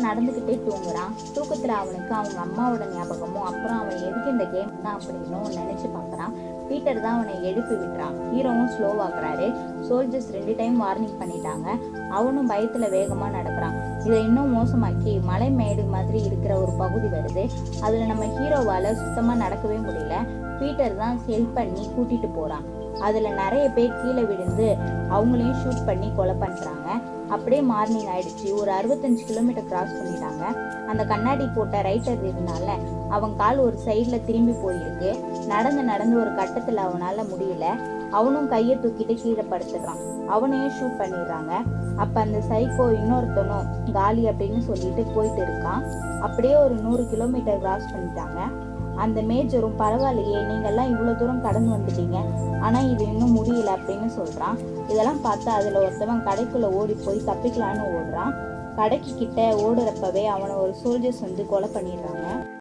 நடந்துக்கிட்டே தூங்குறான். தூக்கத்தில் அவனுக்கு அவங்க அம்மாவோட ஞாபகமும் அப்புறம் அவன் எதுக்கு இந்த கேம் தான் அப்படின்னு நினச்சி பார்க்குறான். பீட்டர் தான் அவனை எழுப்பி விட்டுறான். ஹீரோவும் ஸ்லோவாக்குறாரு. சோல்ஜர்ஸ் 2 டைம் வார்னிங் பண்ணிட்டாங்க. அவனும் பயத்தில் வேகமாக நடக்கிறான். இதை இன்னும் மோசமாக்கி மலை மேடு மாதிரி இருக்கிற ஒரு பகுதி வருது. அதில் நம்ம ஹீரோவால் சுத்தமாக நடக்கவே முடியல. பீட்டர் தான் ஹெல்ப் பண்ணி கூட்டிகிட்டு போகிறான். அதில் நிறைய பேர் கீழே விழுந்து அவங்களையும் ஷூட் பண்ணி கொலை பண்ணுறாங்க. அப்படியே மார்னிங் ஆயிடுச்சு. ஒரு 65 கிலோமீட்டர் கிராஸ் பண்ணிட்டாங்க. அந்த கண்ணாடி போட்ட ரைட்டர் இருந்தால அவன் கால் ஒரு சைடில் திரும்பி போயிருக்கு. நடந்து ஒரு கட்டத்தில் அவனால் முடியல. அவனும் கையை தூக்கிட்டு கீழே படுத்துக்கிறான். அவனையும் ஷூட் பண்ணிடுறாங்க. அப்போ அந்த சைக்கோ இன்னொருத்தனும் காலி அப்படின்னு சொல்லிட்டு போயிட்டு இருக்கான். அப்படியே ஒரு 100 கிலோமீட்டர் கிராஸ் பண்ணிட்டாங்க. அந்த மேஜரும் பரவாயில்லையே, நீங்கள்லாம் இவ்வளோ தூரம் கடந்து வந்துட்டீங்க, ஆனால் இது இன்னும் முடியல அப்படின்னு சொல்கிறான். இதெல்லாம் பார்த்து அதில் ஒருத்தவன் கடைக்குள்ளே ஓடி போய் தப்பிக்கலான்னு ஓடுறான். கடைக்கு கிட்ட ஓடுறப்பவே அவனை ஒரு சோல்ஜர்ஸ் வந்து கொலை பண்ணிடுறாங்க.